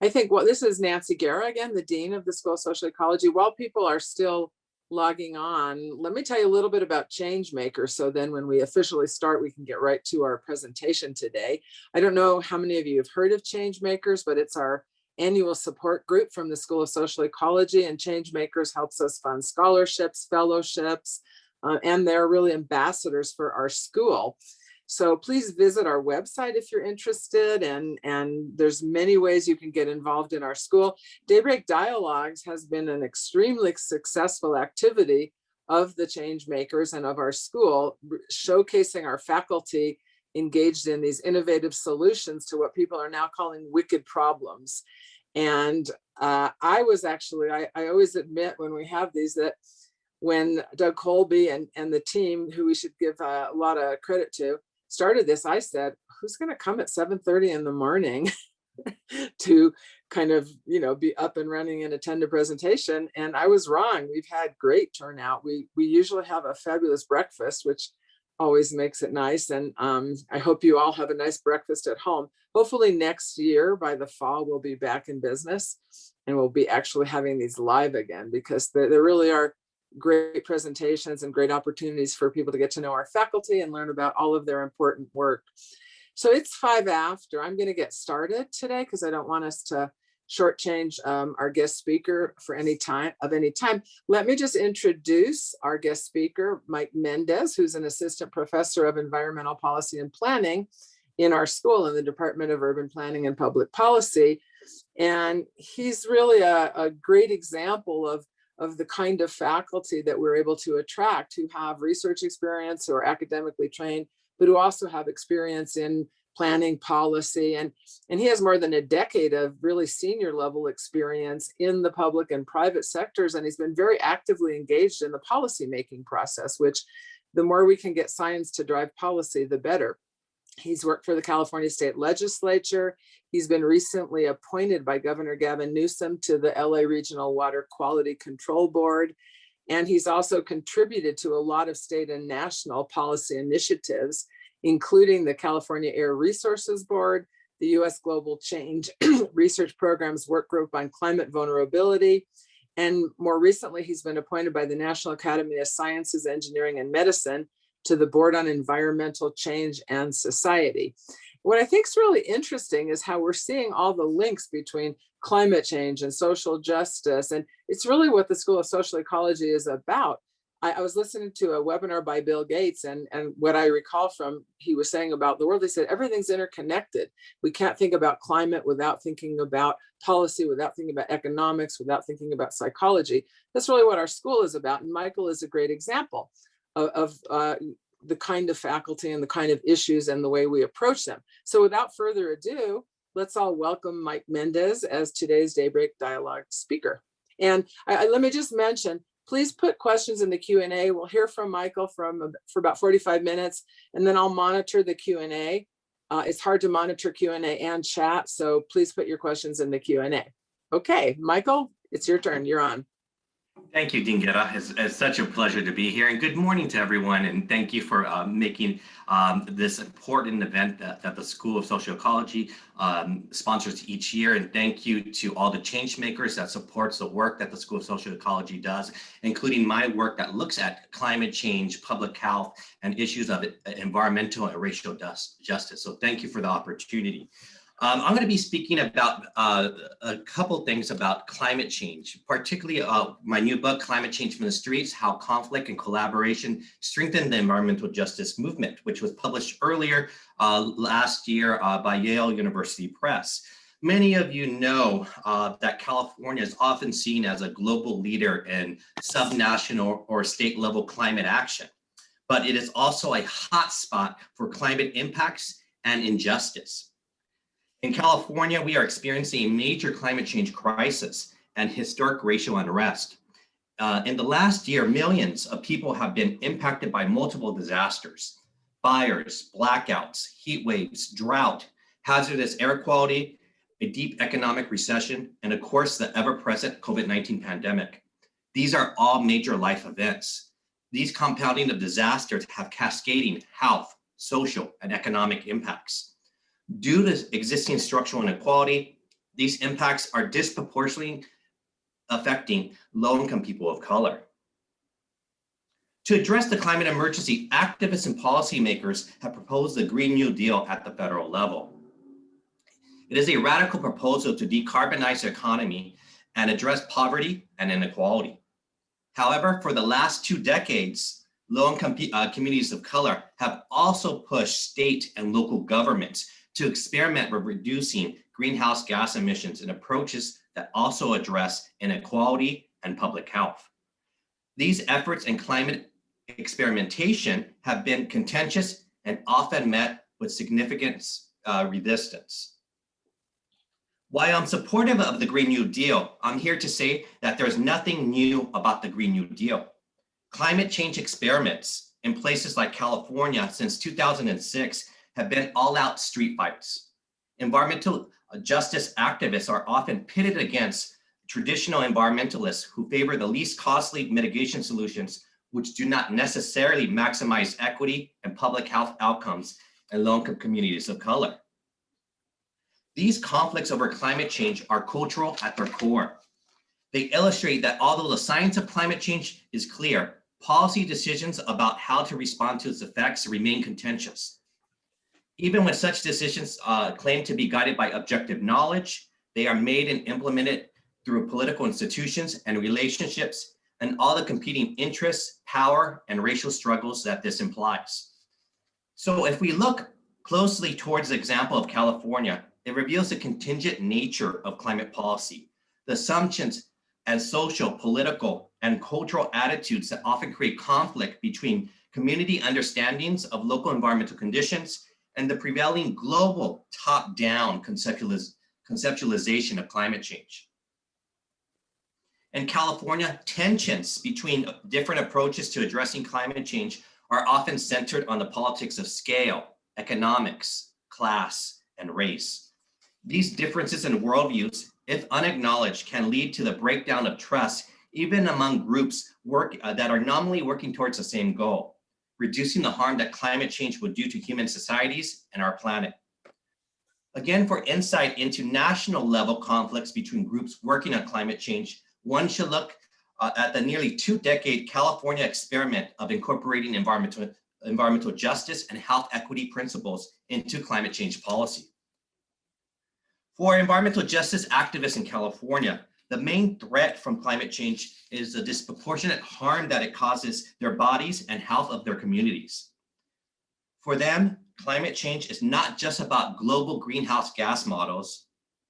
I think, well, this is Nancy Guerra again, the Dean of the School of Social Ecology. While people are still logging on, let me tell you a little bit about ChangeMakers. So then when we officially start, we can get right to our presentation today. I don't know how many of you have heard of ChangeMakers, but it's our annual support group from the School of Social Ecology, and ChangeMakers helps us fund scholarships, fellowships, and they're really ambassadors for our school. So please visit our website if you're interested, and there's many ways you can get involved in our school. Daybreak Dialogues has been an extremely successful activity of the ChangeMakers and of our school, showcasing our faculty engaged in these innovative solutions to what people are now calling wicked problems. And I always admit when we have these that when Doug Colby and the team, who we should give a lot of credit to, started this, I said, who's going to come at 7:30 in the morning to kind of, be up and running and attend a presentation? And I was wrong. We've had great turnout. We usually have a fabulous breakfast, which always makes it nice. And I hope you all have a nice breakfast at home. Hopefully next year, by the fall, we'll be back in business and we'll be actually having these live again, because there really are great presentations and great opportunities for people to get to know our faculty and learn about all of their important work. So it's 5 after. I'm going to get started today because I don't want us to shortchange our guest speaker for any time. Let me just introduce our guest speaker, Mike Méndez, who's an assistant professor of environmental policy and planning in our school in the Department of Urban Planning and Public Policy. And he's really a great example of the kind of faculty that we're able to attract, who have research experience, who are academically trained, but who also have experience in planning policy. And he has more than a decade of really senior level experience in the public and private sectors. And he's been very actively engaged in the policymaking process, which the more we can get science to drive policy, the better. He's worked for the California State Legislature. He's been recently appointed by Governor Gavin Newsom to the LA Regional Water Quality Control Board. And he's also contributed to a lot of state and national policy initiatives, including the California Air Resources Board, the U.S. Global Change Research Program's Work Group on Climate Vulnerability. And more recently, he's been appointed by the National Academy of Sciences, Engineering, and Medicine to the Board on Environmental Change and Society. What I think is really interesting is how we're seeing all the links between climate change and social justice. And it's really what the School of Social Ecology is about. I was listening to a webinar by Bill Gates, and what I recall from he was saying about the world, he said, everything's interconnected. We can't think about climate without thinking about policy, without thinking about economics, without thinking about psychology. That's really what our school is about. And Michael is a great example of the kind of faculty and the kind of issues and the way we approach them. So without further ado, let's all welcome Mike Méndez as today's Daybreak Dialogue speaker. And let me just mention, please put questions in the Q&A. We'll hear from Michael for about 45 minutes, and then I'll monitor the Q&A. It's hard to monitor Q&A and chat, so please put your questions in the Q&A. Okay, Michael, it's your turn. You're on. Thank you, Dean Guerra. It's such a pleasure to be here, and good morning to everyone. And thank you for making this important event that the School of Social Ecology sponsors each year. And thank you to all the ChangeMakers that supports the work that the School of Social Ecology does, including my work that looks at climate change, public health, and issues of environmental and racial justice. So thank you for the opportunity. I'm going to be speaking about a couple things about climate change, particularly my new book, Climate Change from the Streets, How Conflict and Collaboration Strengthen the Environmental Justice Movement, which was published earlier last year by Yale University Press. Many of you know that California is often seen as a global leader in subnational or state level climate action, but it is also a hotspot for climate impacts and injustice. In California, we are experiencing a major climate change crisis and historic racial unrest. In the last year, millions of people have been impacted by multiple disasters: fires, blackouts, heat waves, drought, hazardous air quality, a deep economic recession, and of course, the ever-present COVID-19 pandemic. These are all major life events. These compounding of disasters have cascading health, social, and economic impacts. Due to existing structural inequality, These impacts are disproportionately affecting low-income people of color. To address the climate emergency, activists and policymakers have proposed the Green New Deal at the federal level. It is a radical proposal to decarbonize the economy and address poverty and inequality. However, for the last 2 decades, low-income communities of color have also pushed state and local governments to experiment with reducing greenhouse gas emissions in approaches that also address inequality and public health. These efforts in climate experimentation have been contentious and often met with significant resistance. While I'm supportive of the Green New Deal, I'm here to say that there's nothing new about the Green New Deal. Climate change experiments in places like California since 2006 have been all-out street fights. Environmental justice activists are often pitted against traditional environmentalists who favor the least costly mitigation solutions, which do not necessarily maximize equity and public health outcomes in low-income communities of color. These conflicts over climate change are cultural at their core. They illustrate that although the science of climate change is clear, policy decisions about how to respond to its effects remain contentious. Even when such decisions claim to be guided by objective knowledge, they are made and implemented through political institutions and relationships and all the competing interests, power, and racial struggles that this implies. So if we look closely towards the example of California, it reveals the contingent nature of climate policy, the assumptions and social, political, and cultural attitudes that often create conflict between community understandings of local environmental conditions and the prevailing global top-down conceptualization of climate change. In California, tensions between different approaches to addressing climate change are often centered on the politics of scale, economics, class, and race. These differences in worldviews, if unacknowledged, can lead to the breakdown of trust even among groups that are nominally working towards the same goal, reducing the harm that climate change would do to human societies and our planet. Again, for insight into national level conflicts between groups working on climate change, one should look at the nearly 2-decade California experiment of incorporating environmental justice and health equity principles into climate change policy. For environmental justice activists in California, the main threat from climate change is the disproportionate harm that it causes their bodies and health of their communities. For them, climate change is not just about global greenhouse gas models.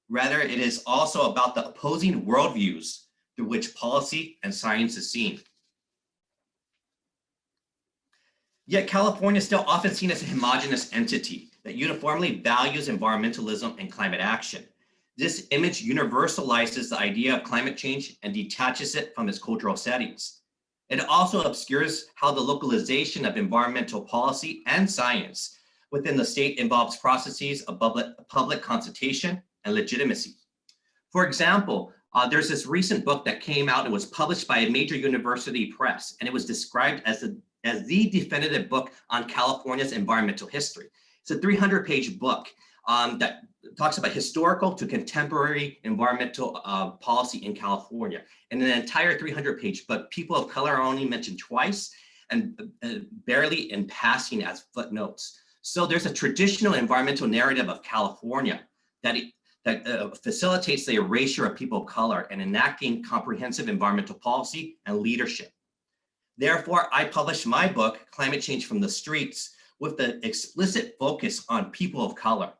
Rather, it is also about the opposing worldviews through which policy and science is seen. Yet California is still often seen as a homogeneous entity that uniformly values environmentalism and climate action. This image universalizes the idea of climate change and detaches it from its cultural settings. It also obscures how the localization of environmental policy and science within the state involves processes of public consultation and legitimacy. For example, there's this recent book that came out and was published by a major university press, and it was described as the definitive book on California's environmental history. It's a 300-page book that talks about historical to contemporary environmental policy in California. And an entire 300-page book, people of color are only mentioned twice and barely in passing as footnotes. So there's a traditional environmental narrative of California that facilitates the erasure of people of color and enacting comprehensive environmental policy and leadership. Therefore, I published my book, Climate Change from the Streets, with the explicit focus on people of color.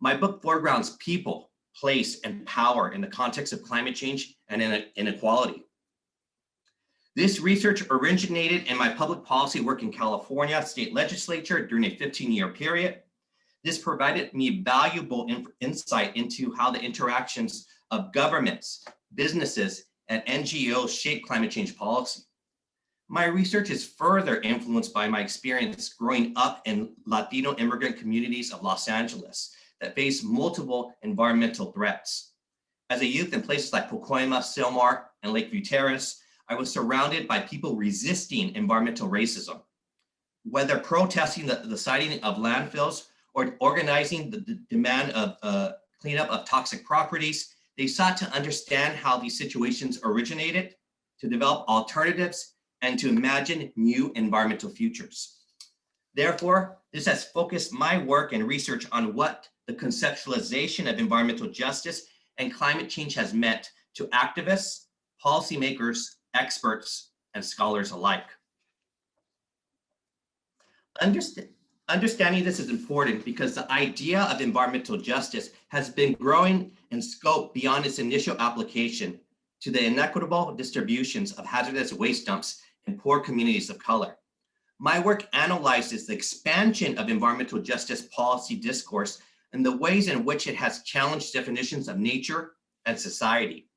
My book foregrounds people, place, and power in the context of climate change and inequality. This research originated in my public policy work in California state legislature during a 15-year period. This provided me valuable insight into how the interactions of governments, businesses, and NGOs shape climate change policy. My research is further influenced by my experience growing up in Latino immigrant communities of Los Angeles that face multiple environmental threats. As a youth in places like Pacoima, Silmar, and Lakeview Terrace, I was surrounded by people resisting environmental racism, whether protesting the siting of landfills or organizing the demand of cleanup of toxic properties. They sought to understand how these situations originated, to develop alternatives, and to imagine new environmental futures. Therefore, this has focused my work and research on what the conceptualization of environmental justice and climate change has meant to activists, policymakers, experts, and scholars alike. Understanding this is important because the idea of environmental justice has been growing in scope beyond its initial application to the inequitable distributions of hazardous waste dumps in poor communities of color. My work analyzes the expansion of environmental justice policy discourse and the ways in which it has challenged definitions of nature and society.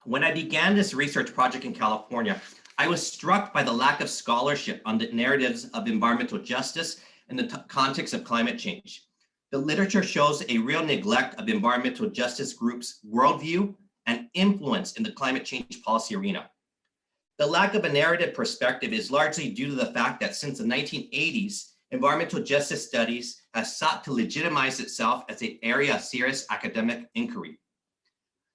When I began this research project in California, I was struck by the lack of scholarship on the narratives of environmental justice in the context of climate change. The literature shows a real neglect of environmental justice groups' worldview and influence in the climate change policy arena. The lack of a narrative perspective is largely due to the fact that since the 1980s, environmental justice studies has sought to legitimize itself as an area of serious academic inquiry.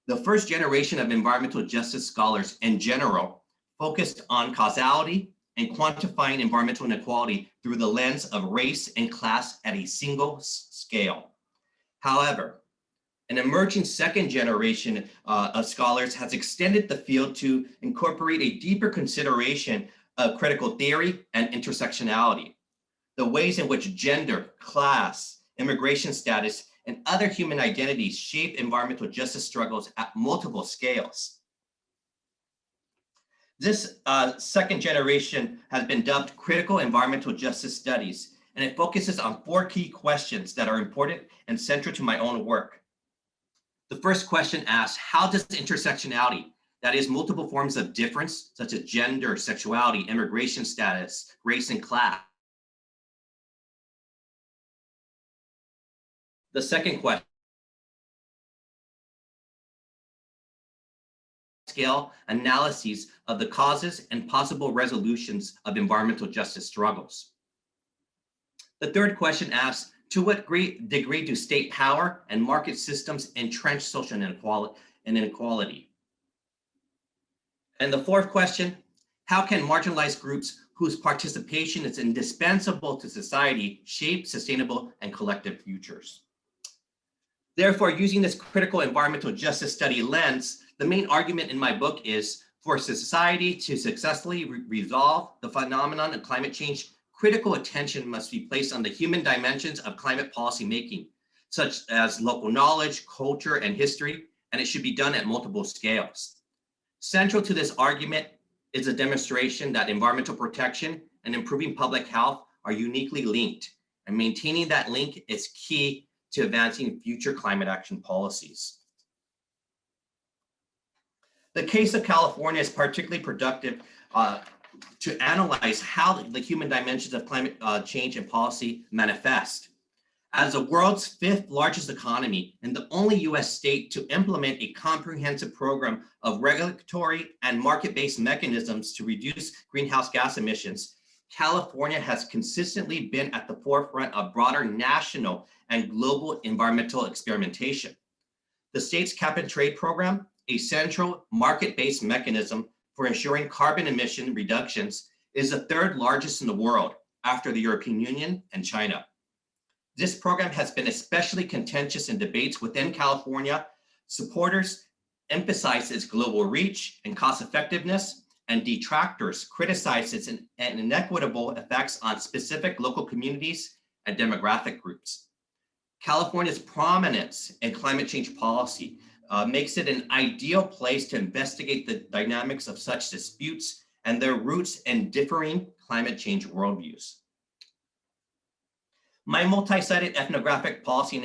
The first generation of environmental justice scholars in general focused on causality and quantifying environmental inequality through the lens of race and class at a single scale. However, an emerging second generation of scholars has extended the field to incorporate a deeper consideration of critical theory and intersectionality, the ways in which gender, class, immigration status, and other human identities shape environmental justice struggles at multiple scales. This second generation has been dubbed critical environmental justice studies, and it focuses on 4 key questions that are important and central to my own work. The first question asks, how does intersectionality, that is multiple forms of difference, such as gender, sexuality, immigration status, race, and class. The second question, scale analyses of the causes and possible resolutions of environmental justice struggles. The third question asks, to what degree do state power and market systems entrench social inequality? And the fourth question, how can marginalized groups whose participation is indispensable to society shape sustainable and collective futures? Therefore, using this critical environmental justice study lens, the main argument in my book is for society to successfully resolve the phenomenon of climate change, critical attention must be placed on the human dimensions of climate policy making, such as local knowledge, culture, and history, and it should be done at multiple scales. Central to this argument is a demonstration that environmental protection and improving public health are uniquely linked, and maintaining that link is key to advancing future climate action policies. The case of California is particularly productive to analyze how the human dimensions of climate change and policy manifest. As the world's 5th largest economy and the only US state to implement a comprehensive program of regulatory and market-based mechanisms to reduce greenhouse gas emissions, California has consistently been at the forefront of broader national and global environmental experimentation. The state's cap and trade program, a central market-based mechanism for ensuring carbon emission reductions, is the 3rd largest in the world after the European Union and China. This program has been especially contentious in debates within California. Supporters emphasize its global reach and cost effectiveness, and detractors criticize its inequitable effects on specific local communities and demographic groups. California's prominence in climate change policy makes it an ideal place to investigate the dynamics of such disputes and their roots in differing climate change worldviews. My multi-sided ethnographic policy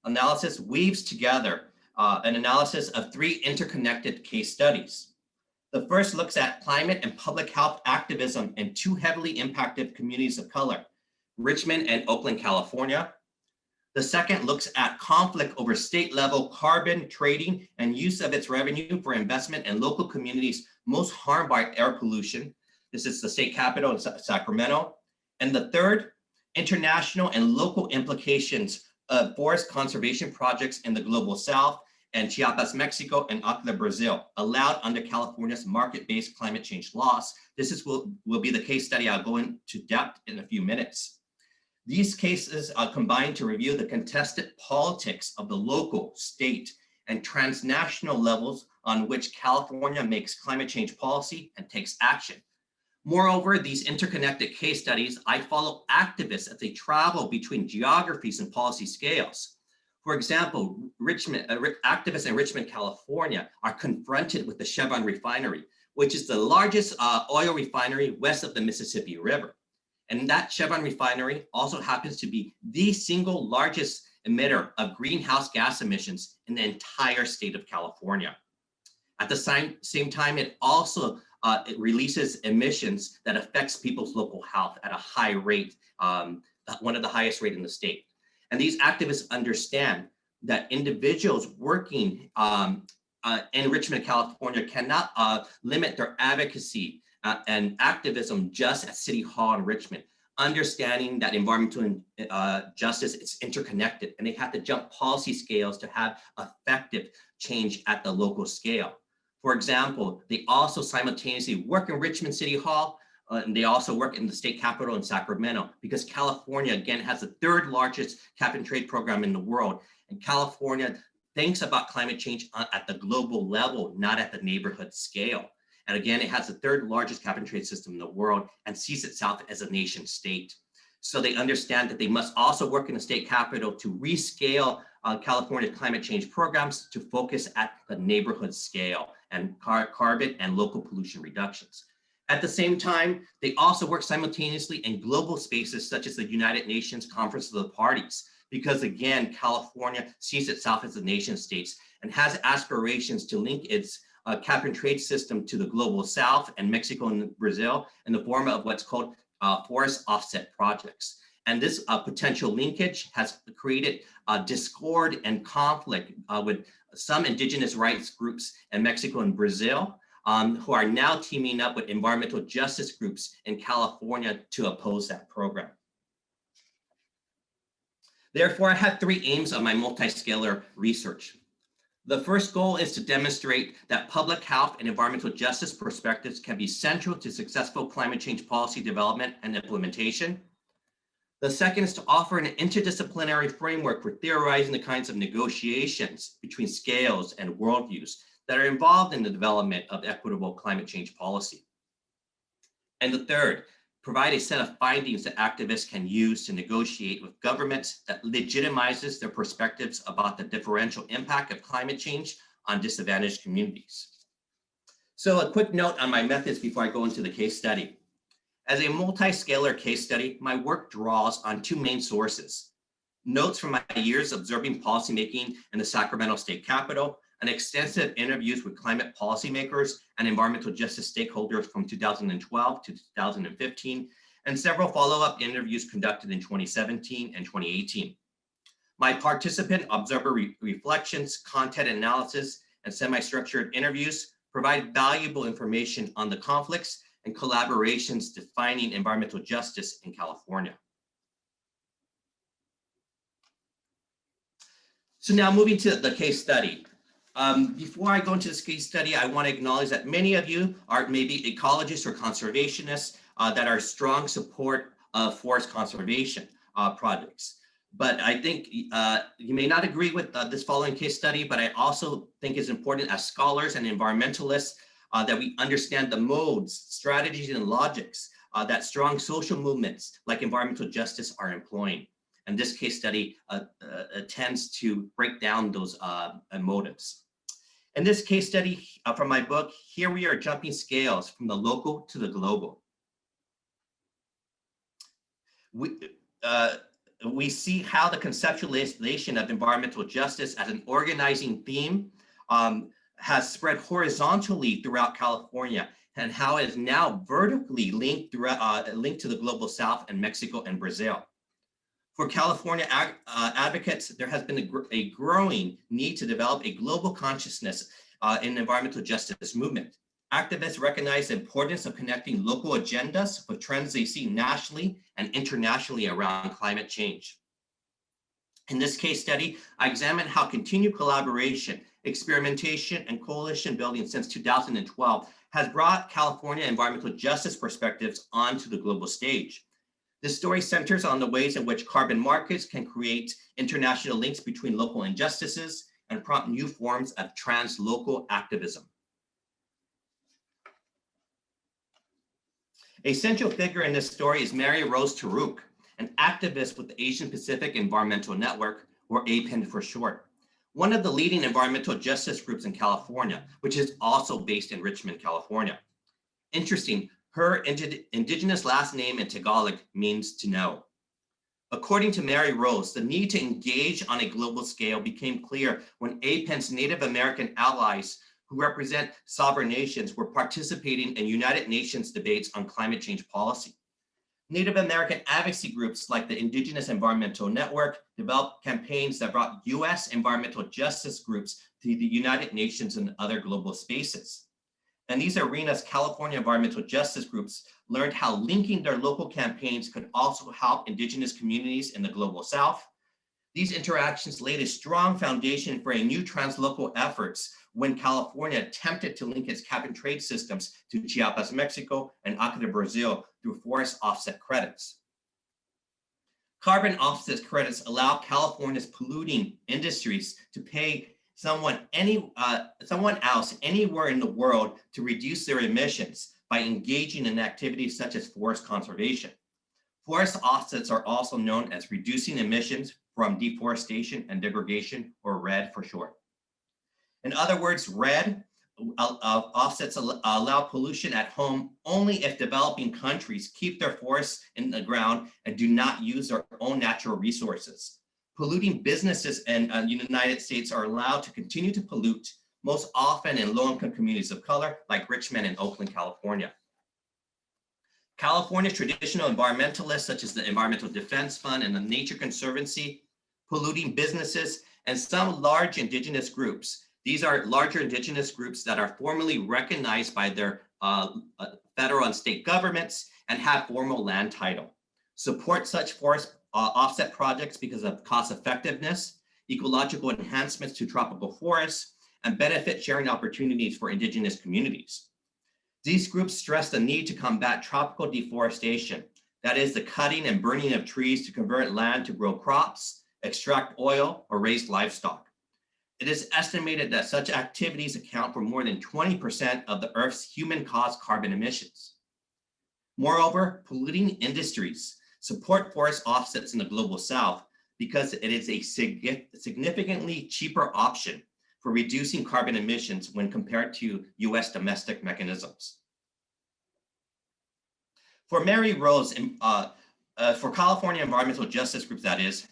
analysis weaves together an analysis of 3 interconnected case studies. The first looks at climate and public health activism in 2 heavily impacted communities of color, Richmond and Oakland, California. The second looks at conflict over state-level carbon trading and use of its revenue for investment in local communities most harmed by air pollution. This is the state capital in Sacramento. And the third, international and local implications forest conservation projects in the global south and Chiapas, Mexico, and Acla, Brazil, allowed under California's market-based climate change laws. This will be the case study I'll go into depth in a few minutes. These cases are combined to review the contested politics of the local, state, and transnational levels on which California makes climate change policy and takes action. Moreover, these interconnected case studies, I follow activists as they travel between geographies and policy scales. For example, activists in Richmond, California are confronted with the Chevron refinery, which is the largest oil refinery west of the Mississippi River. And that Chevron refinery also happens to be the single largest emitter of greenhouse gas emissions in the entire state of California. At the same time, it also it releases emissions that affects people's local health at a high rate, one of the highest rate in the state. And these activists understand that individuals working in Richmond, California cannot limit their advocacy and activism just at City Hall in Richmond, understanding that environmental justice is interconnected, and they have to jump policy scales to have effective change at the local scale. For example, they also simultaneously work in Richmond City Hall, and they also work in the state capitol in Sacramento, because California, again, has the third largest cap and trade program in the world. And California thinks about climate change at the global level, not at the neighborhood scale. And again, it has the third largest cap and trade system in the world and sees itself as a nation state. So they understand that they must also work in the state capitol to rescale California's climate change programs to focus at the neighborhood scale and carbon and local pollution reductions. At the same time, they also work simultaneously in global spaces such as the United Nations Conference of the Parties, because again, California sees itself as a nation state and has aspirations to link its cap and trade system to the global south and Mexico and Brazil in the form of what's called forest offset projects. And this potential linkage has created discord and conflict with some indigenous rights groups in Mexico and Brazil, who are now teaming up with environmental justice groups in California to oppose that program. Therefore, I have three aims of my multi-scalar research. The first goal is to demonstrate that public health and environmental justice perspectives can be central to successful climate change policy development and implementation. The second is to offer an interdisciplinary framework for theorizing the kinds of negotiations between scales and worldviews that are involved in the development of equitable climate change policy. And the third, provide a set of findings that activists can use to negotiate with governments that legitimizes their perspectives about the differential impact of climate change on disadvantaged communities. So a quick note on my methods before I go into the case study. As a multi-scalar case study, my work draws on two main sources: notes from my years observing policymaking in the Sacramento State Capitol, and extensive interviews with climate policymakers and environmental justice stakeholders from 2012 to 2015, and several follow-up interviews conducted in 2017 and 2018. My participant observer reflections, content analysis, and semi-structured interviews provide valuable information on the conflicts and collaborations defining environmental justice in California. So now moving to the case study. Before I go into this case study, I want to acknowledge that many of you are maybe ecologists or conservationists that are strong support of forest conservation projects. But I think you may not agree with this following case study, but I also think it's important as scholars and environmentalists that we understand the modes, strategies, and logics that strong social movements like environmental justice are employing. And this case study tends to break down those motives. In this case study from my book, here we are jumping scales from the local to the global. We see how the conceptualization of environmental justice as an organizing theme has spread horizontally throughout California, and how it is now vertically linked linked to the global south and Mexico and Brazil. For California advocates, there has been a growing need to develop a global consciousness in the environmental justice movement. Activists recognize the importance of connecting local agendas with trends they see nationally and internationally around climate change. In this case study, I examined how continued collaboration, experimentation, and coalition building since 2012 has brought California environmental justice perspectives onto the global stage. This story centers on the ways in which carbon markets can create international links between local injustices and prompt new forms of translocal activism. A central figure in this story is Mary Rose Tarouk, an activist with the Asian Pacific Environmental Network, or APEN for short, one of the leading environmental justice groups in California, which is also based in Richmond, California. Interesting, her indigenous last name in Tagalog means to know. According to Mary Rose, the need to engage on a global scale became clear when APEN's Native American allies who represent sovereign nations were participating in United Nations debates on climate change policy. Native American advocacy groups like the Indigenous Environmental Network developed campaigns that brought US environmental justice groups to the United Nations and other global spaces. In these arenas, California environmental justice groups learned how linking their local campaigns could also help Indigenous communities in the global South. These interactions laid a strong foundation for a new translocal efforts when California attempted to link its cap and trade systems to Chiapas, Mexico, and Acre, Brazil through forest offset credits. Carbon offset credits allow California's polluting industries to pay someone else anywhere in the world to reduce their emissions by engaging in activities such as forest conservation. Forest offsets are also known as reducing emissions from deforestation and degradation, or RED for short. In other words, RED offsets allow pollution at home only if developing countries keep their forests in the ground and do not use their own natural resources. Polluting businesses in the United States are allowed to continue to pollute, most often in low-income communities of color like Richmond and Oakland, California. California's traditional environmentalists, such as the Environmental Defense Fund and the Nature Conservancy, polluting businesses, and some large indigenous groups. These are larger indigenous groups that are formally recognized by their federal and state governments and have formal land title. Support such forest offset projects because of cost effectiveness, ecological enhancements to tropical forests, and benefit sharing opportunities for indigenous communities. These groups stress the need to combat tropical deforestation, that is the cutting and burning of trees to convert land to grow crops, extract oil, or raise livestock. It is estimated that such activities account for more than 20% of the Earth's human-caused carbon emissions. Moreover, polluting industries support forest offsets in the global South because it is a significantly cheaper option for reducing carbon emissions when compared to US domestic mechanisms. For Mary Rose, for California environmental justice groups, that is,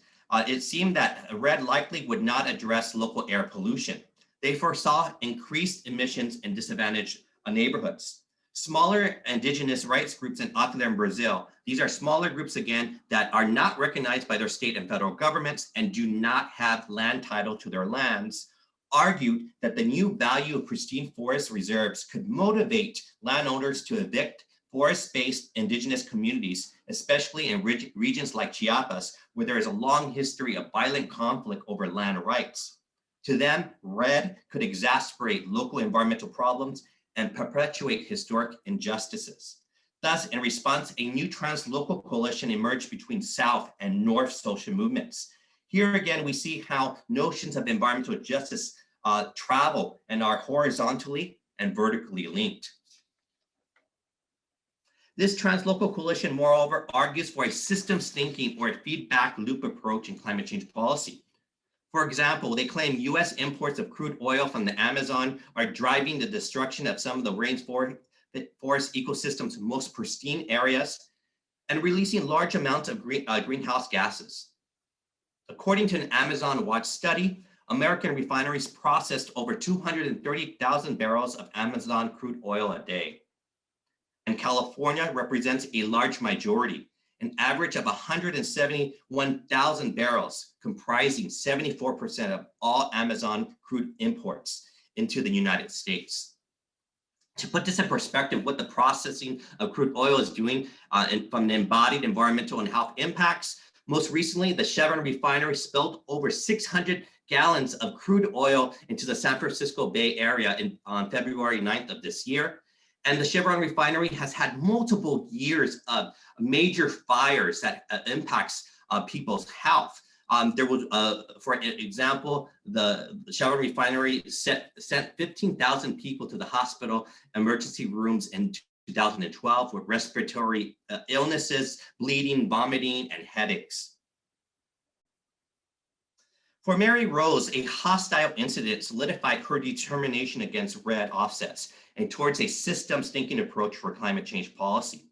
it seemed that RED likely would not address local air pollution. They foresaw increased emissions in disadvantaged neighborhoods. Smaller indigenous rights groups in Acre and Brazil, these are smaller groups again that are not recognized by their state and federal governments and do not have land title to their lands, argued that the new value of pristine forest reserves could motivate landowners to evict forest-based indigenous communities, especially in regions like Chiapas, where there is a long history of violent conflict over land rights. To them, RED could exacerbate local environmental problems and perpetuate historic injustices. Thus, in response, a new translocal coalition emerged between South and North social movements. Here again, we see how notions of environmental justice travel and are horizontally and vertically linked. This translocal coalition, moreover, argues for a systems thinking or a feedback loop approach in climate change policy. For example, they claim US imports of crude oil from the Amazon are driving the destruction of some of the rainforest ecosystem's most pristine areas and releasing large amounts of greenhouse gases. According to an Amazon Watch study, American refineries processed over 230,000 barrels of Amazon crude oil a day. And California represents a large majority, an average of 171,000 barrels, comprising 74% of all Amazon crude imports into the United States. To put this in perspective, what the processing of crude oil is doing from the embodied environmental and health impacts, Most recently, the Chevron refinery spilled over 600 gallons of crude oil into the San Francisco Bay Area on February 9th of this year. And the Chevron refinery has had multiple years of major fires that impacts people's health. There was, for example, the Chevron refinery sent 15,000 people to the hospital emergency rooms in 2012 with respiratory illnesses, bleeding, vomiting, and headaches. For Mary Rose, a hostile incident solidified her determination against red offsets and towards a systems thinking approach for climate change policy.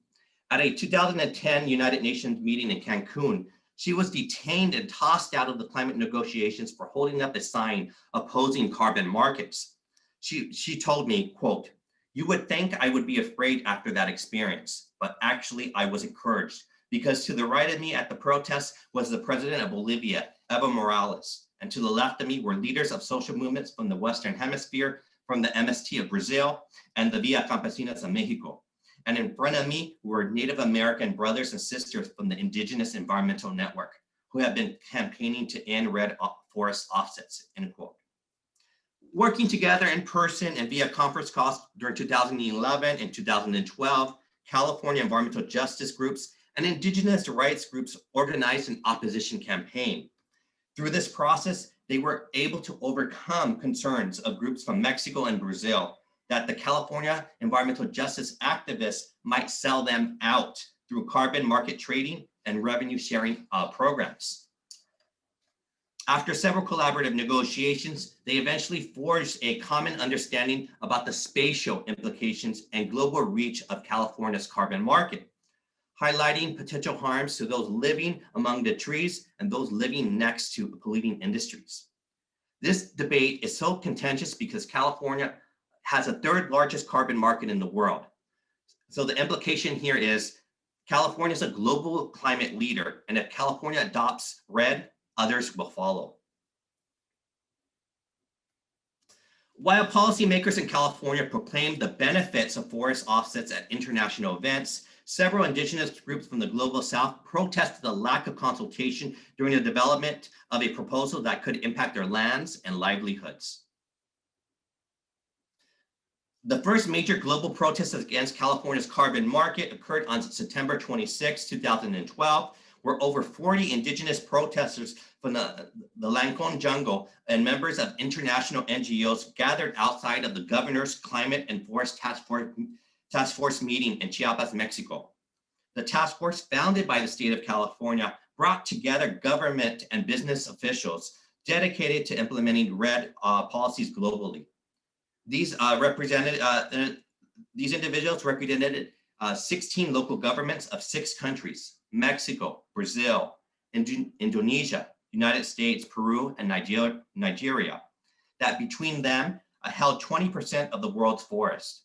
At a 2010 United Nations meeting in Cancun, she was detained and tossed out of the climate negotiations for holding up a sign opposing carbon markets. She told me, quote, "You would think I would be afraid after that experience, but actually I was encouraged because to the right of me at the protest was the president of Bolivia, Evo Morales, and to the left of me were leaders of social movements from the Western Hemisphere, from the MST of Brazil and the Via Campesinas of Mexico. And in front of me were Native American brothers and sisters from the Indigenous Environmental Network who have been campaigning to end red forest offsets," end quote. Working together in person and via conference calls during 2011 and 2012, California environmental justice groups and indigenous rights groups organized an opposition campaign. Through this process, they were able to overcome concerns of groups from Mexico and Brazil that the California environmental justice activists might sell them out through carbon market trading and revenue sharing programs. After several collaborative negotiations, they eventually forged a common understanding about the spatial implications and global reach of California's carbon market, highlighting potential harms to those living among the trees and those living next to polluting industries. This debate is so contentious because California has a third largest carbon market in the world. So the implication here is California is a global climate leader, and if California adopts red, others will follow. While policymakers in California proclaimed the benefits of forest offsets at international events, several indigenous groups from the global south protested the lack of consultation during the development of a proposal that could impact their lands and livelihoods. The first major global protest against California's carbon market occurred on September 26, 2012, where over 40 indigenous protesters from the Lancon jungle and members of international NGOs gathered outside of the governor's Climate and Forest Task Force meeting in Chiapas, Mexico. The task force, founded by the state of California, brought together government and business officials dedicated to implementing red policies globally. These individuals represented 16 local governments of 6 countries: Mexico, Brazil, Indonesia, United States, Peru, and Nigeria, that between them held 20% of the world's forest.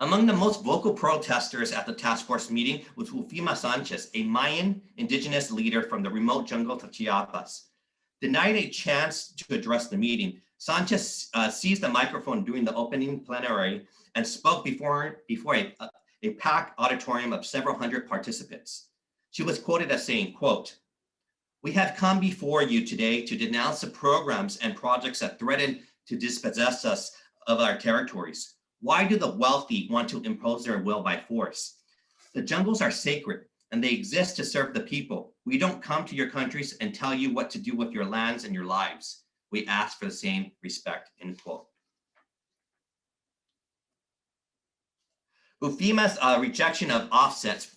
Among the most vocal protesters at the task force meeting was Ufima Sanchez, a Mayan indigenous leader from the remote jungles of Chiapas. Denied a chance to address the meeting, Sanchez seized the microphone during the opening plenary and spoke before a packed auditorium of several hundred participants. She was quoted as saying, quote, "We have come before you today to denounce the programs and projects that threaten to dispossess us of our territories. Why do the wealthy want to impose their will by force? The jungles are sacred and they exist to serve the people. We don't come to your countries and tell you what to do with your lands and your lives. We ask for the same respect," end quote. Ufima's rejection of offsets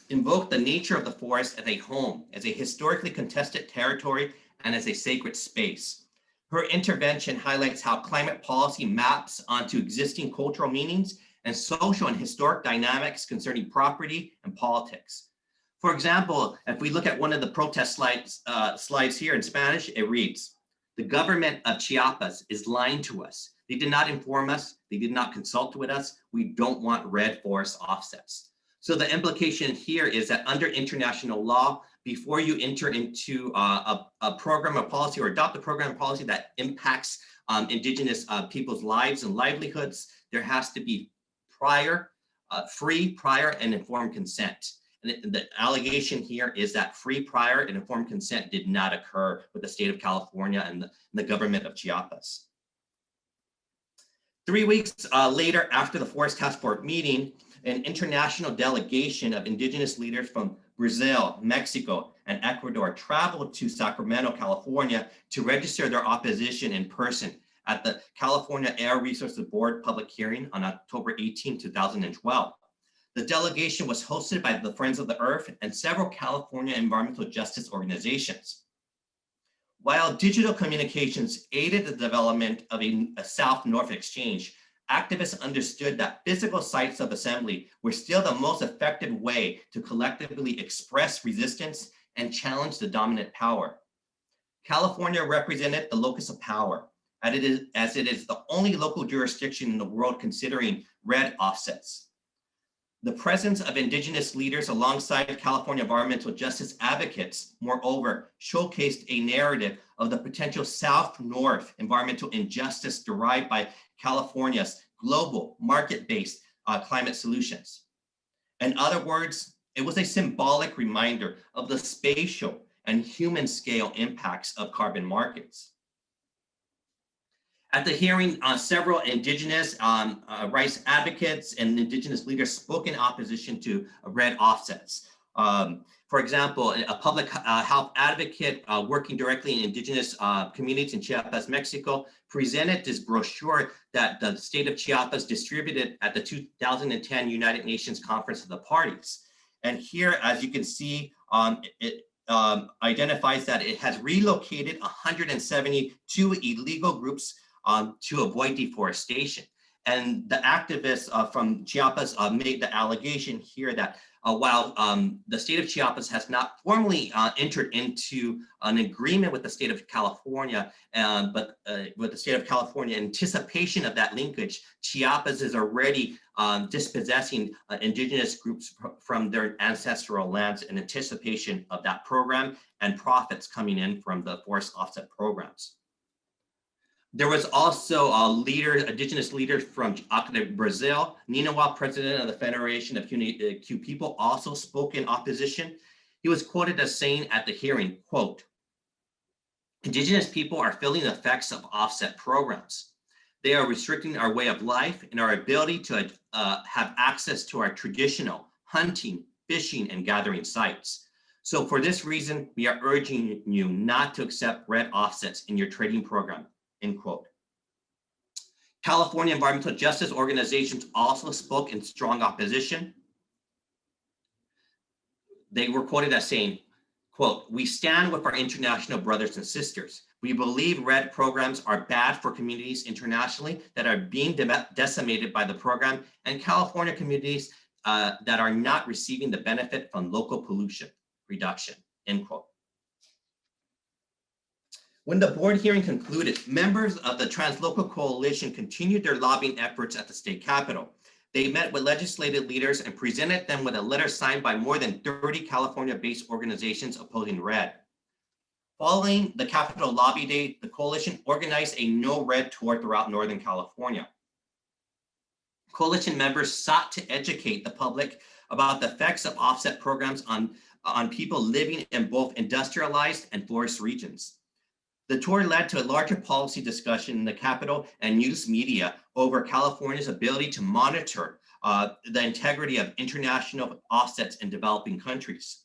invoked the nature of the forest as a home, as a historically contested territory, and as a sacred space. Her intervention highlights how climate policy maps onto existing cultural meanings and social and historic dynamics concerning property and politics. For example, if we look at one of the protest slides here in Spanish, it reads, "The government of Chiapas is lying to us. They did not inform us. They did not consult with us. We don't want red forest offsets." So the implication here is that under international law, before you enter into a program or policy or adopt a program or policy that impacts indigenous people's lives and livelihoods, there has to be free, prior, and informed consent. And the allegation here is that free, prior, and informed consent did not occur with the state of California and the government of Chiapas. 3 weeks later, after the Forest Task Force meeting, an international delegation of indigenous leaders from Brazil, Mexico, and Ecuador traveled to Sacramento, California to register their opposition in person at the California Air Resources Board public hearing on October 18, 2012. The delegation was hosted by the Friends of the Earth and several California environmental justice organizations. While digital communications aided the development of a South-North exchange, activists understood that physical sites of assembly were still the most effective way to collectively express resistance and challenge the dominant power. California represented the locus of power, as it is the only local jurisdiction in the world considering red offsets. The presence of indigenous leaders alongside California environmental justice advocates, moreover, showcased a narrative of the potential South-North environmental injustice derived by California's global market-based climate solutions. In other words, it was a symbolic reminder of the spatial and human scale impacts of carbon markets. At the hearing, several indigenous rights advocates and indigenous leaders spoke in opposition to red offsets. For example, a public health advocate working directly in indigenous communities in Chiapas, Mexico, presented this brochure that the state of Chiapas distributed at the 2010 United Nations Conference of the Parties. And here, as you can see, it identifies that it has relocated 172 illegal groups to avoid deforestation. And the activists from Chiapas made the allegation here that while the state of Chiapas has not formally entered into an agreement with the state of California, but with the state of California, in anticipation of that linkage, Chiapas is already dispossessing indigenous groups from their ancestral lands in anticipation of that program and profits coming in from the forest offset programs. There was also indigenous leaders from Brazil. Ninawa, president of the Federation of Q People, also spoke in opposition. He was quoted as saying at the hearing, quote, "Indigenous people are feeling the effects of offset programs. They are restricting our way of life and our ability to have access to our traditional hunting, fishing, and gathering sites. So for this reason, we are urging you not to accept red offsets in your trading program." End quote. California environmental justice organizations also spoke in strong opposition. They were quoted as saying, quote, "We stand with our international brothers and sisters. We believe red programs are bad for communities internationally that are being decimated by the program and California communities that are not receiving the benefit from local pollution reduction," end quote. When the board hearing concluded, members of the Translocal Coalition continued their lobbying efforts at the state capitol. They met with legislative leaders and presented them with a letter signed by more than 30 California-based organizations opposing red. Following the Capitol Lobby Day, the coalition organized a no red tour throughout Northern California. Coalition members sought to educate the public about the effects of offset programs on people living in both industrialized and forest regions. The tour led to a larger policy discussion in the Capitol and news media over California's ability to monitor the integrity of international offsets in developing countries.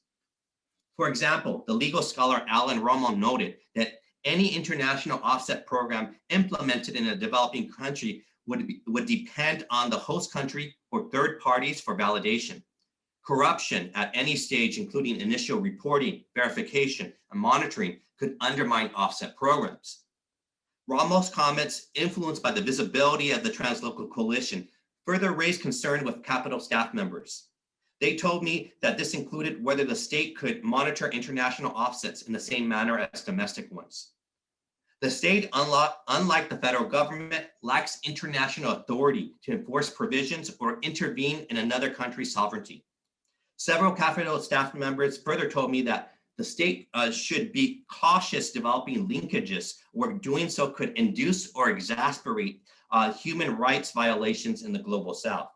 For example, the legal scholar Alan Romo noted that any international offset program implemented in a developing country would depend on the host country or third parties for validation. Corruption at any stage, including initial reporting, verification, and monitoring, could undermine offset programs. Ramos' comments, influenced by the visibility of the Translocal Coalition, further raised concern with Capitol staff members. They told me that this included whether the state could monitor international offsets in the same manner as domestic ones. The state, unlike the federal government, lacks international authority to enforce provisions or intervene in another country's sovereignty. Several Capitol staff members further told me that the state should be cautious developing linkages where doing so could induce or exacerbate human rights violations in the global south.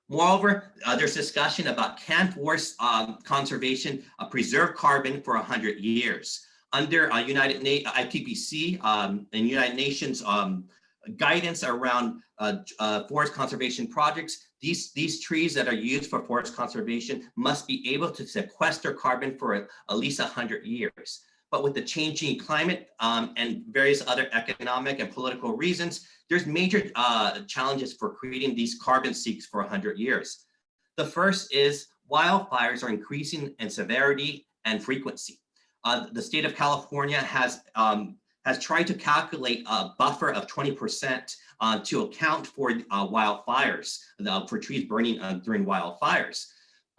Moreover, there's discussion about can forest conservation preserve carbon for 100 years. Under IPCC and United Nations guidance around forest conservation projects, these trees that are used for forest conservation must be able to sequester carbon for at least 100 years. But with the changing climate and various other economic and political reasons, there's major challenges for creating these carbon sinks for 100 years. The first is wildfires are increasing in severity and frequency. The state of California has tried to calculate a buffer of 20% to account for wildfires, for trees burning during wildfires.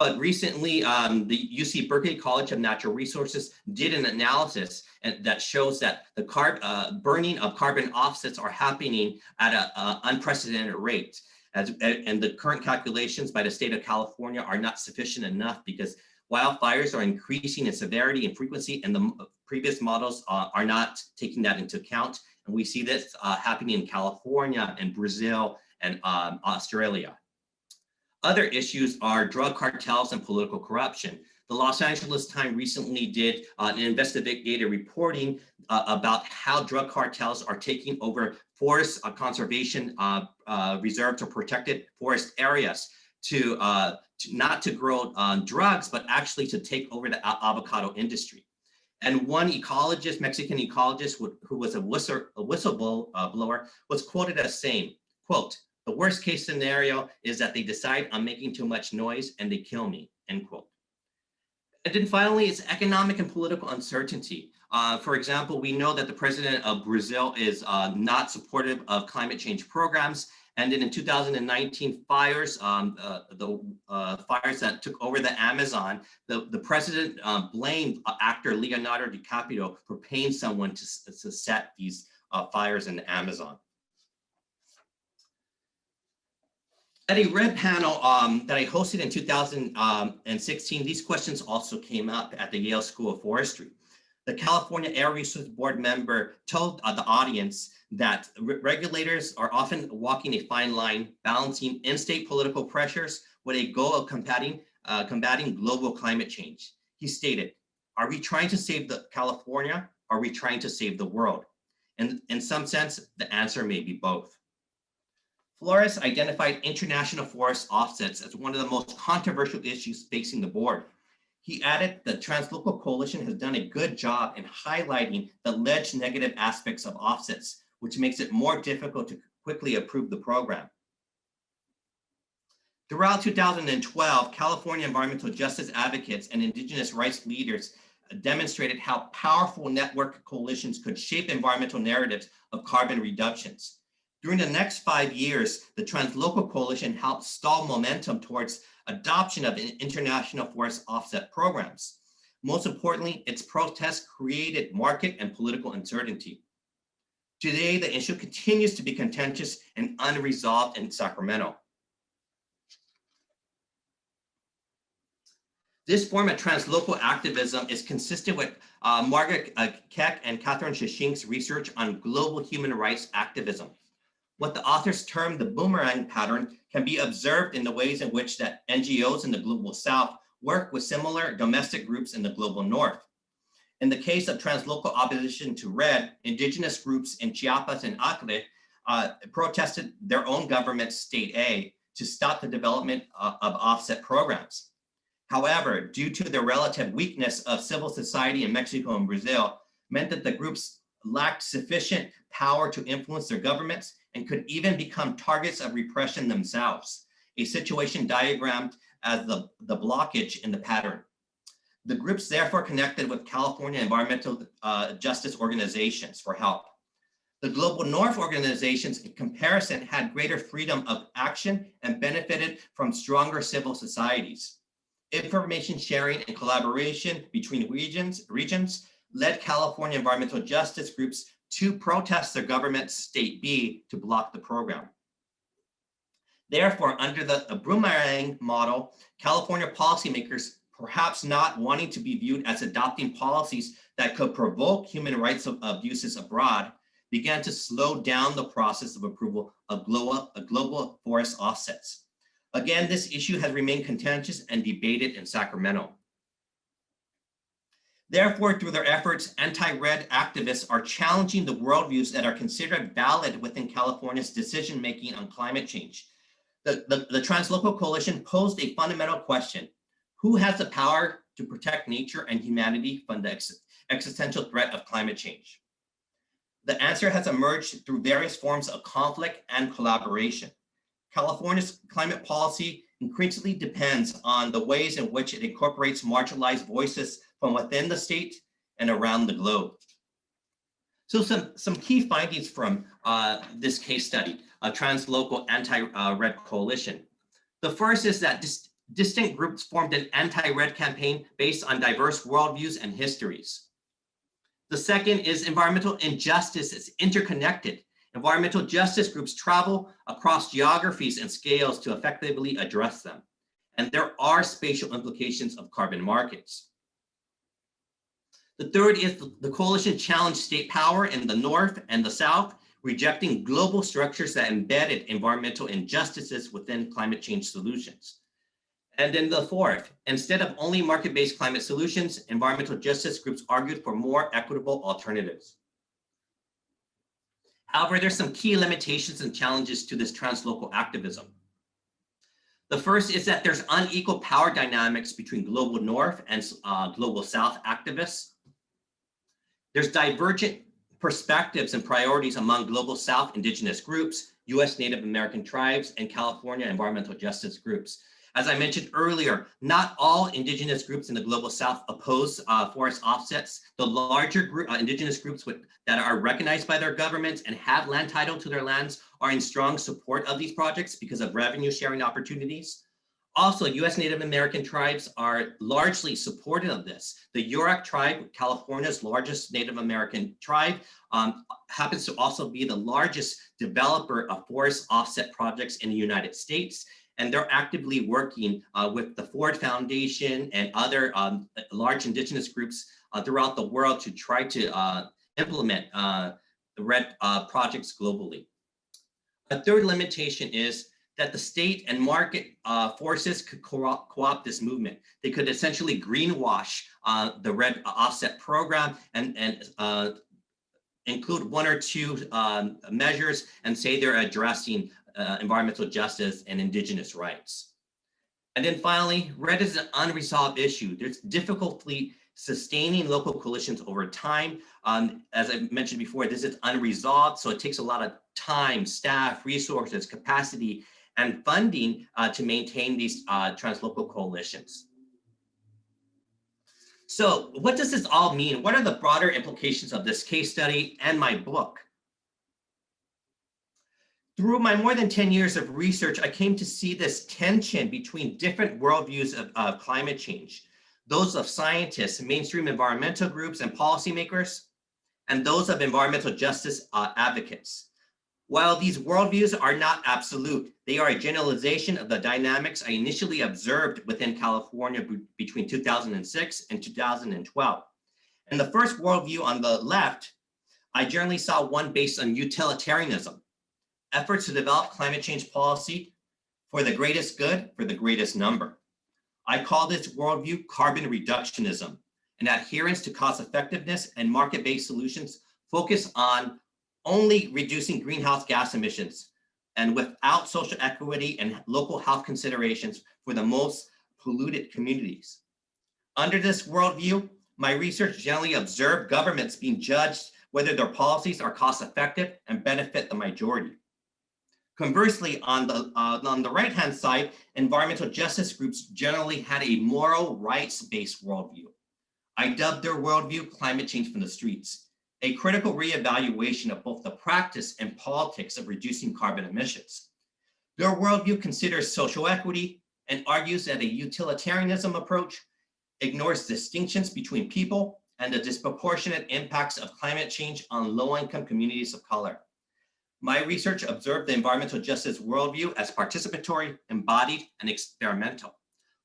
But recently, the UC Berkeley College of Natural Resources did an analysis that shows that the burning of carbon offsets are happening at an unprecedented rate. And the current calculations by the state of California are not sufficient enough because wildfires are increasing in severity and frequency, and the previous models are not taking that into account. And we see this happening in California and Brazil and Australia. Other issues are drug cartels and political corruption. The Los Angeles Times recently did an investigative reporting about how drug cartels are taking over forest conservation reserves or protected forest areas to not to grow drugs, but actually to take over the avocado industry. And one ecologist, Mexican ecologist, who was a whistleblower, was quoted as saying, quote, "The worst case scenario is that they decide I'm making too much noise and they kill me," end quote. And then finally, it's economic and political uncertainty. For example, we know that the president of Brazil is not supportive of climate change programs. And then in 2019 fires, the fires that took over the Amazon, the president blamed actor Leonardo DiCaprio for paying someone to set these fires in the Amazon. At a red panel that I hosted in 2016, these questions also came up at the Yale School of Forestry. The California Air Resources Board member told the audience that regulators are often walking a fine line, balancing in-state political pressures with a goal of combating global climate change. He stated, "Are we trying to save California? Or are we trying to save the world?" And in some sense, the answer may be both. Flores identified international forest offsets as one of the most controversial issues facing the board. He added the Translocal Coalition has done a good job in highlighting the alleged negative aspects of offsets, which makes it more difficult to quickly approve the program. Throughout 2012, California environmental justice advocates and indigenous rights leaders demonstrated how powerful network coalitions could shape environmental narratives of carbon reductions. During the next 5 years, the Translocal Coalition helped stall momentum towards adoption of international forest offset programs. Most importantly, its protests created market and political uncertainty. Today, the issue continues to be contentious and unresolved in Sacramento. This form of translocal activism is consistent with Margaret Keck and Catherine Shishing's research on global human rights activism. What the authors term the boomerang pattern can be observed in the ways in which that NGOs in the global South work with similar domestic groups in the global North. In the case of translocal opposition to RED, indigenous groups in Chiapas and Acre protested their own government's state aid to stop the development of offset programs. However, due to the relative weakness of civil society in Mexico and Brazil, meant that the groups lacked sufficient power to influence their governments and could even become targets of repression themselves, a situation diagrammed as the blockage in the pattern. The groups therefore connected with California environmental justice organizations for help. The Global North organizations, in comparison, had greater freedom of action and benefited from stronger civil societies. Information sharing and collaboration between regions led California environmental justice groups to protest their government's State B to block the program. Therefore, under the boomerang model, California policymakers, perhaps not wanting to be viewed as adopting policies that could provoke human rights abuses abroad, began to slow down the process of approval of global forest offsets. Again, this issue has remained contentious and debated in Sacramento. Therefore, through their efforts, anti-red activists are challenging the worldviews that are considered valid within California's decision-making on climate change. The Translocal Coalition posed a fundamental question: who has the power to protect nature and humanity from the existential threat of climate change? The answer has emerged through various forms of conflict and collaboration. California's climate policy increasingly depends on the ways in which it incorporates marginalized voices from within the state and around the globe. So some key findings from this case study, a translocal anti-red coalition. The first is that distinct groups formed an anti-red campaign based on diverse worldviews and histories. The second is environmental injustice is interconnected. Environmental justice groups travel across geographies and scales to effectively address them. And there are spatial implications of carbon markets. The third is the coalition challenged state power in the North and the South, rejecting global structures that embedded environmental injustices within climate change solutions. And then the fourth, instead of only market-based climate solutions, environmental justice groups argued for more equitable alternatives. However, there's some key limitations and challenges to this translocal activism. The first is that there's unequal power dynamics between global North and global South activists. There's divergent perspectives and priorities among global South indigenous groups, US Native American tribes, and California environmental justice groups. As I mentioned earlier, not all indigenous groups in the global South oppose forest offsets. The larger indigenous groups that are recognized by their governments and have land title to their lands are in strong support of these projects because of revenue sharing opportunities. Also, US Native American tribes are largely supportive of this. The Yurok tribe, California's largest Native American tribe, happens to also be the largest developer of forest offset projects in the United States. And they're actively working with the Ford Foundation and other large indigenous groups throughout the world to try to implement the RED projects globally. A third limitation is that the state and market forces could co-opt this movement. They could essentially greenwash the RED offset program and include one or two measures and say they're addressing environmental justice and indigenous rights. And then finally, RED is an unresolved issue. There's difficulty sustaining local coalitions over time. As I mentioned before, this is unresolved, so it takes a lot of time, staff, resources, capacity, and funding to maintain these translocal coalitions. So what does this all mean? What are the broader implications of this case study and my book? Through my more than 10 years of research, I came to see this tension between different worldviews of climate change, those of scientists, mainstream environmental groups, and policymakers, and those of environmental justice advocates. While these worldviews are not absolute, they are a generalization of the dynamics I initially observed within California between 2006 and 2012. In the first worldview on the left, I generally saw one based on utilitarianism, efforts to develop climate change policy for the greatest good, for the greatest number. I call this worldview carbon reductionism, an adherence to cost effectiveness and market-based solutions focused on only reducing greenhouse gas emissions and without social equity and local health considerations for the most polluted communities. Under this worldview, my research generally observed governments being judged whether their policies are cost effective and benefit the majority. Conversely, on the right-hand side, environmental justice groups generally had a moral rights-based worldview. I dubbed their worldview climate change from the streets, a critical reevaluation of both the practice and politics of reducing carbon emissions. Their worldview considers social equity and argues that a utilitarianism approach ignores distinctions between people and the disproportionate impacts of climate change on low-income communities of color. My research observed the environmental justice worldview as participatory, embodied, and experimental.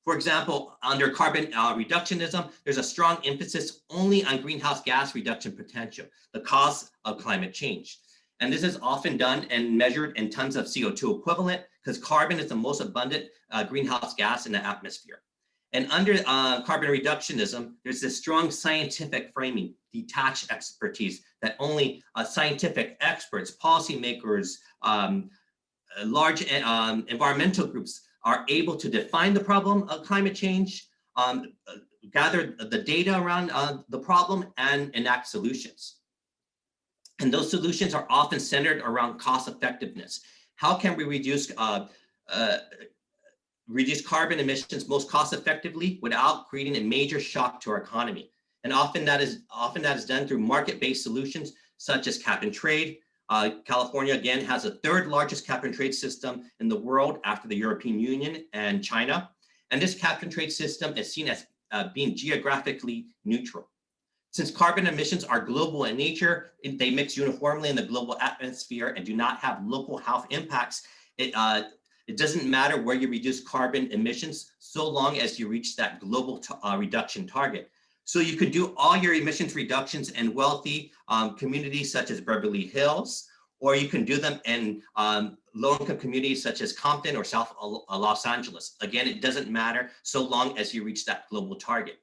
For example, under carbon reductionism, there's a strong emphasis only on greenhouse gas reduction potential, the cause of climate change. And this is often done and measured in tons of CO2 equivalent, because carbon is the most abundant greenhouse gas in the atmosphere. And under carbon reductionism, there's this strong scientific framing, detached expertise that only scientific experts, policymakers, large environmental groups are able to define the problem of climate change, gather the data around the problem, and enact solutions. And those solutions are often centered around cost effectiveness. How can we reduce carbon emissions most cost effectively without creating a major shock to our economy? And often that is done through market-based solutions such as cap and trade. California, again, has the third largest cap and trade system in the world after the European Union and China. And this cap and trade system is seen as being geographically neutral. Since carbon emissions are global in nature, they mix uniformly in the global atmosphere and do not have local health impacts. It doesn't matter where you reduce carbon emissions so long as you reach that global reduction target. So you could do all your emissions reductions in wealthy communities such as Beverly Hills, or you can do them in low-income communities such as Compton or South Los Angeles. Again, it doesn't matter so long as you reach that global target.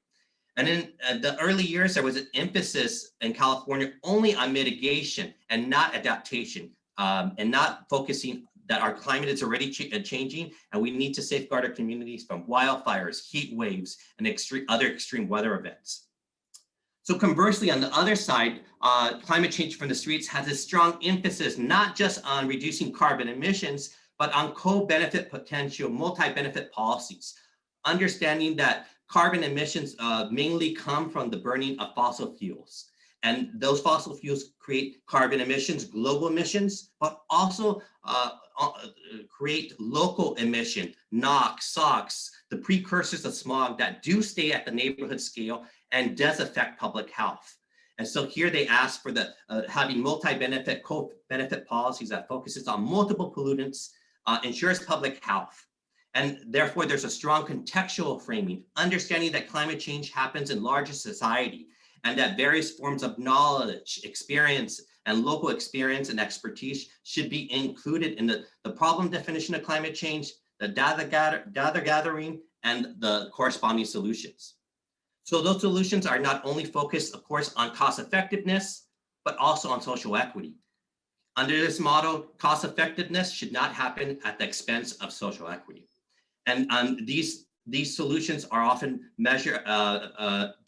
And in the early years, there was an emphasis in California only on mitigation and not adaptation, and not focusing that our climate is already changing, and we need to safeguard our communities from wildfires, heat waves, and other extreme weather events. So conversely, on the other side, climate change from the streets has a strong emphasis not just on reducing carbon emissions, but on co-benefit potential, multi-benefit policies, understanding that carbon emissions mainly come from the burning of fossil fuels. And those fossil fuels create carbon emissions, global emissions, but also create local emission, NOx, SOx, the precursors of smog that do stay at the neighborhood scale and does affect public health. And so here they ask for the having multi-benefit, co-benefit policies that focuses on multiple pollutants, ensures public health. And therefore, there's a strong contextual framing, understanding that climate change happens in larger society, and that various forms of knowledge, experience, and local experience and expertise should be included in the problem definition of climate change, the data gathering, and the corresponding solutions. So those solutions are not only focused, of course, on cost effectiveness, but also on social equity. Under this model, cost effectiveness should not happen at the expense of social equity. And these solutions are often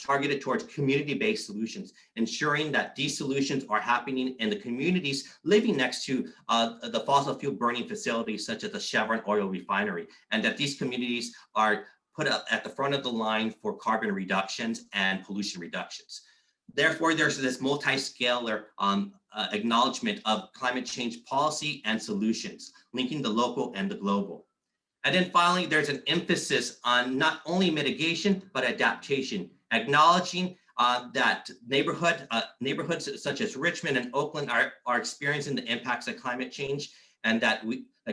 targeted towards community-based solutions, ensuring that these solutions are happening in the communities living next to the fossil fuel burning facilities, such as the Chevron oil refinery, and that these communities are put up at the front of the line for carbon reductions and pollution reductions. Therefore, there's this multi-scalar acknowledgement of climate change policy and solutions, linking the local and the global. And then finally, there's an emphasis on not only mitigation, but adaptation, acknowledging that neighborhoods such as Richmond and Oakland are experiencing the impacts of climate change, and that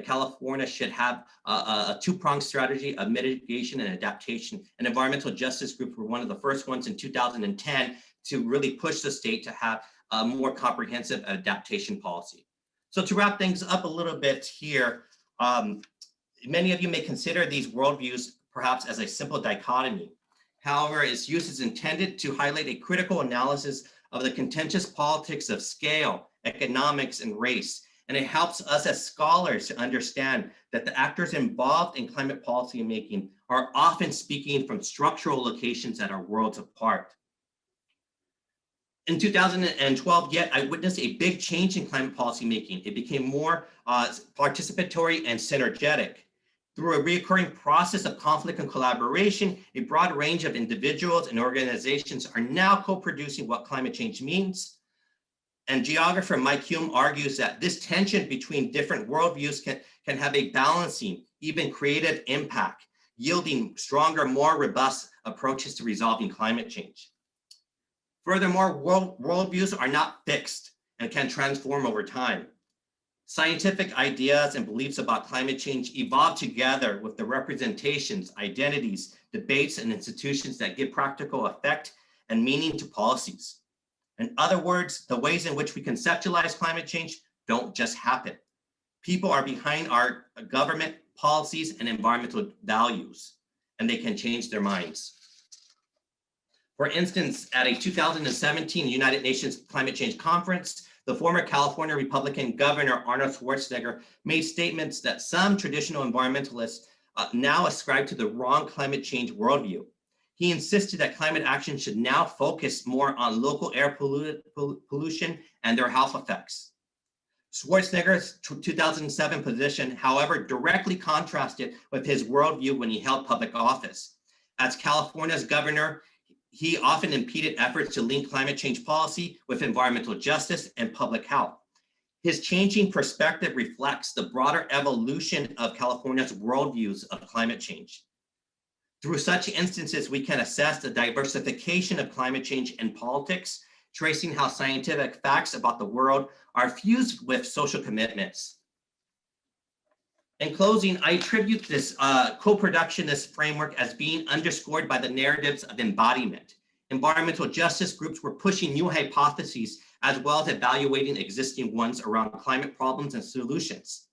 California should have a two-pronged strategy of mitigation and adaptation. And environmental justice groups were one of the first ones in 2010 to really push the state to have a more comprehensive adaptation policy. So to wrap things up a little bit here, many of you may consider these worldviews perhaps as a simple dichotomy. However, its use is intended to highlight a critical analysis of the contentious politics of scale, economics, and race. And it helps us as scholars to understand that the actors involved in climate policy making are often speaking from structural locations that are worlds apart. In 2012, yet I witnessed a big change in climate policy making. It became more participatory and synergetic. Through a recurring process of conflict and collaboration, a broad range of individuals and organizations are now co-producing what climate change means. And geographer Mike Hume argues that this tension between different worldviews can have a balancing, even creative impact, yielding stronger, more robust approaches to resolving climate change. Furthermore, worldviews are not fixed and can transform over time. Scientific ideas and beliefs about climate change evolve together with the representations, identities, debates, and institutions that give practical effect and meaning to policies. In other words, the ways in which we conceptualize climate change don't just happen. People are behind our government policies and environmental values, and they can change their minds. For instance, at a 2017 United Nations Climate Change Conference, the former California Republican Governor Arnold Schwarzenegger made statements that some traditional environmentalists now ascribe to the wrong climate change worldview. He insisted that climate action should now focus more on local air pollution and their health effects. Schwarzenegger's 2007 position, however, directly contrasted with his worldview when he held public office. As California's governor, he often impeded efforts to link climate change policy with environmental justice and public health. His changing perspective reflects the broader evolution of California's worldviews of climate change. Through such instances, we can assess the diversification of climate change in politics, tracing how scientific facts about the world are fused with social commitments. In closing, I attribute this co-productionist framework as being underscored by the narratives of embodiment. Environmental justice groups were pushing new hypotheses as well as evaluating existing ones around climate problems and solutions.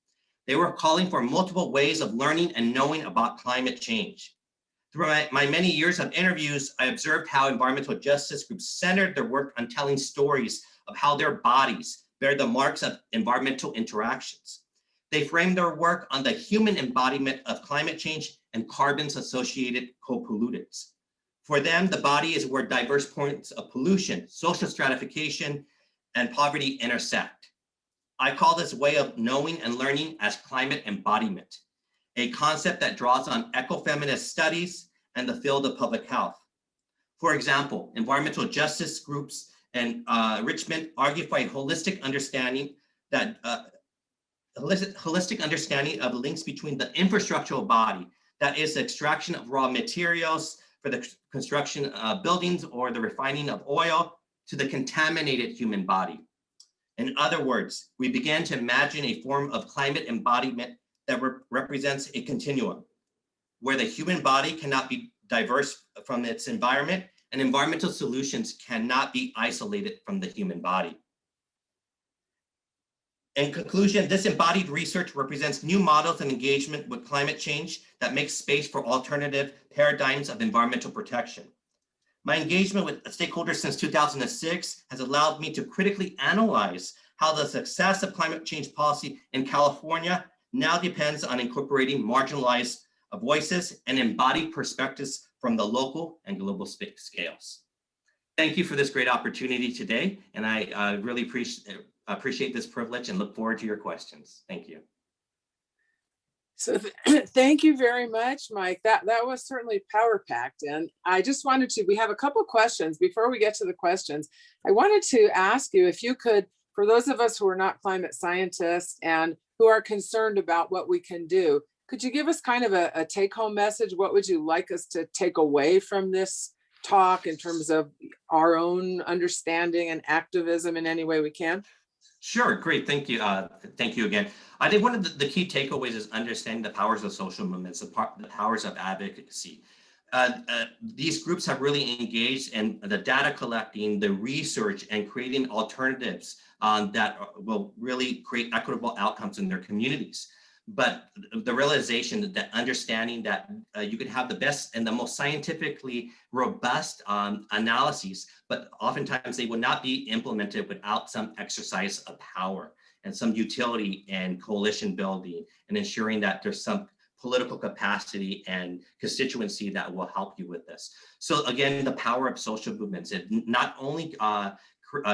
They were calling for multiple ways of learning and knowing about climate change. Through my many years of interviews, I observed how environmental justice groups centered their work on telling stories of how their bodies bear the marks of environmental interactions. They framed their work on the human embodiment of climate change and carbon's associated co-pollutants. For them, the body is where diverse points of pollution, social stratification, and poverty intersect. I call this way of knowing and learning as climate embodiment, a concept that draws on ecofeminist studies and the field of public health. For example, environmental justice groups and Richmond argue for a holistic understanding that holistic understanding of links between the infrastructural body, that is the extraction of raw materials for the construction of buildings or the refining of oil, to the contaminated human body. In other words, we began to imagine a form of climate embodiment that represents a continuum, where the human body cannot be diverse from its environment, and environmental solutions cannot be isolated from the human body. In conclusion, this embodied research represents new models and engagement with climate change that makes space for alternative paradigms of environmental protection. My engagement with stakeholders since 2006 has allowed me to critically analyze how the success of climate change policy in California now depends on incorporating marginalized voices and embodied perspectives from the local and global scales. Thank you for this great opportunity today, and I really appreciate this privilege and look forward to your questions. Thank you. So thank you very much, Mike. That was certainly power-packed. And I just wanted to, we have a couple questions. Before we get to the questions, I wanted to ask you if you could, for those of us who are not climate scientists and who are concerned about what we can do, could you give us kind of a take-home message? What would you like us to take away from this talk in terms of our own understanding and activism in any way we can? Sure, great, thank you. Thank you again. I think one of the key takeaways is understanding the powers of social movements, the powers of advocacy. These groups have really engaged in the data collecting, the research, and creating alternatives that will really create equitable outcomes in their communities. But the realization that understanding that you can have the best and the most scientifically robust analyses, but oftentimes they will not be implemented without some exercise of power and some utility and coalition building and ensuring that there's some political capacity and constituency that will help you with this. So again, the power of social movements, it not only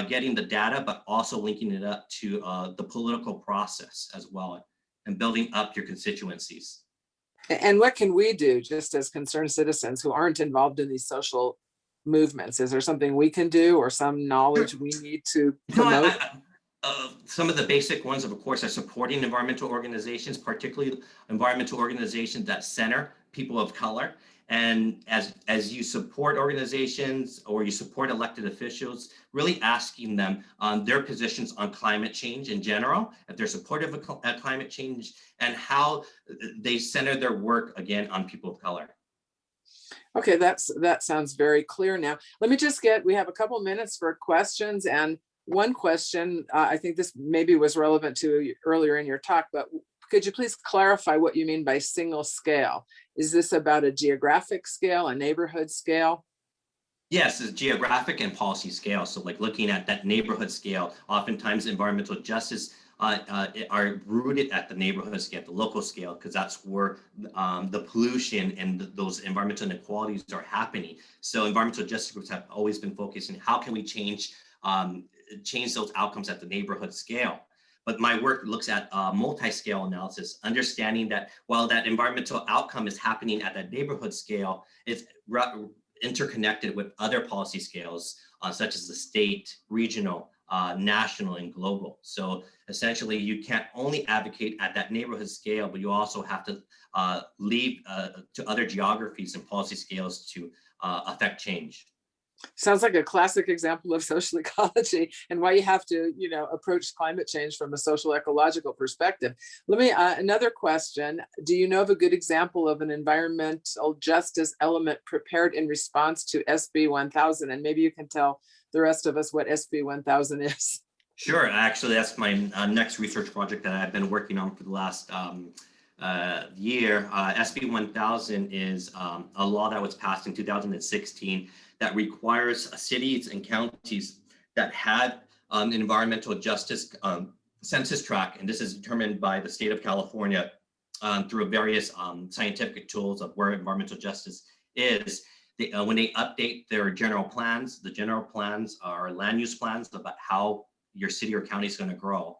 getting the data, but also linking it up to the political process as well, and building up your constituencies. And what can we do just as concerned citizens who aren't involved in these social movements? Is there something we can do or some knowledge we need to promote? Some of the basic ones, of course, are supporting environmental organizations, particularly environmental organizations that center people of color. And as you support organizations or you support elected officials, really asking them on their positions on climate change in general, if they're supportive of climate change, and how they center their work again on people of color. Okay, that sounds very clear now. Let me just we have a couple minutes for questions, and one question, I think this maybe was relevant to earlier in your talk, but could you please clarify what you mean by single scale? Is this about a geographic scale, a neighborhood scale? Yes, it's geographic and policy scale. So like looking at that neighborhood scale, oftentimes environmental justice are rooted at the neighborhood scale, the local scale, because that's where the pollution and those environmental inequalities are happening. So environmental justice groups have always been focusing how can we change those outcomes at the neighborhood scale. But my work looks at multi-scale analysis, understanding that while that environmental outcome is happening at that neighborhood scale, it's interconnected with other policy scales, such as the state, regional, national, and global. So essentially, you can't only advocate at that neighborhood scale, but you also have to leave to other geographies and policy scales to affect change. Sounds like a classic example of social ecology and why you have to, approach climate change from a social ecological perspective. Let me, another question. Do you know of a good example of an environmental justice element prepared in response to SB 1000? And maybe you can tell the rest of us what SB 1000 is. Sure. Actually, that's my next research project that I've been working on for the last year. SB 1000 is a law that was passed in 2016 that requires cities and counties that had an environmental justice census tract, and this is determined by the state of California through various scientific tools of where environmental justice is. When they update their general plans, the general plans are land use plans about how your city or county is going to grow.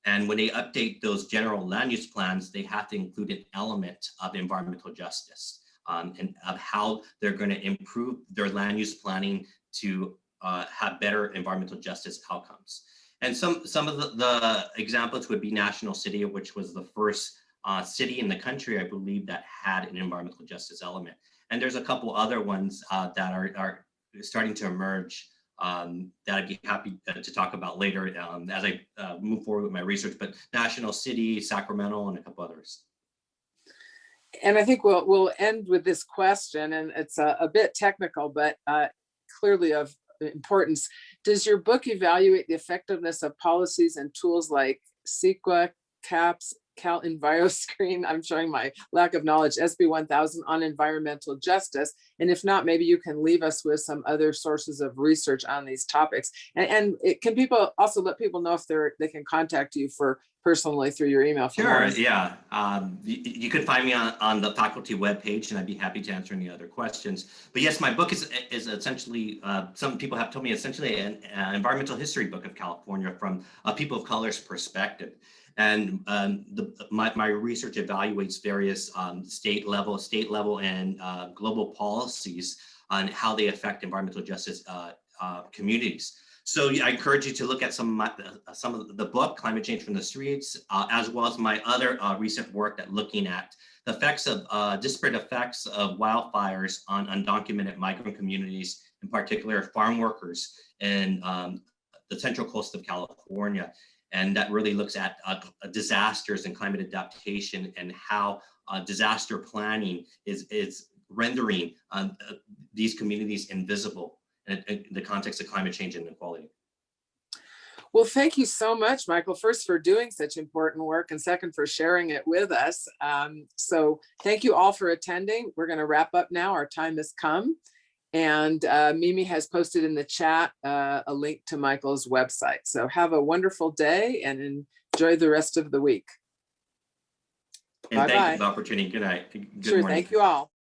And when they update those general land use plans, they have to include an element of environmental justice and of how they're going to improve their land use planning to have better environmental justice outcomes. And some of the examples would be National City, which was the first city in the country, I believe, that had an environmental justice element. And there's a couple other ones that are starting to emerge that I'd be happy to talk about later as I move forward with my research, but National City, Sacramento, and a couple others. And I think we'll end with this question, and it's a bit technical, but clearly of importance. Does your book evaluate the effectiveness of policies and tools like CEQA, CAPS, Cal EnviroScreen? I'm showing my lack of knowledge, SB 1000 on environmental justice. And if not, maybe you can leave us with some other sources of research on these topics. And can people also let people know if they can contact you for personally through your email? Sure, yeah. You could find me on the faculty webpage, and I'd be happy to answer any other questions. But yes, my book is essentially, some people have told me, essentially an environmental history book of California from a people of color's perspective. And my research evaluates various state level and global policies on how they affect environmental justice communities. So I encourage you to look at some of the book, Climate Change from the Streets, as well as my other recent work that looking at the effects of disparate effects of wildfires on undocumented migrant communities, in particular farm workers in the central coast of California. And that really looks at disasters and climate adaptation and how disaster planning is rendering these communities invisible in the context of climate change and inequality. Well, thank you so much, Michael, first for doing such important work, and second for sharing it with us. So thank you all for attending. We're going to wrap up now. Our time has come. And Mimi has posted in the chat a link to Michael's website. So have a wonderful day and enjoy the rest of the week. And thank you for the opportunity. Good night. Good morning. Thank you all.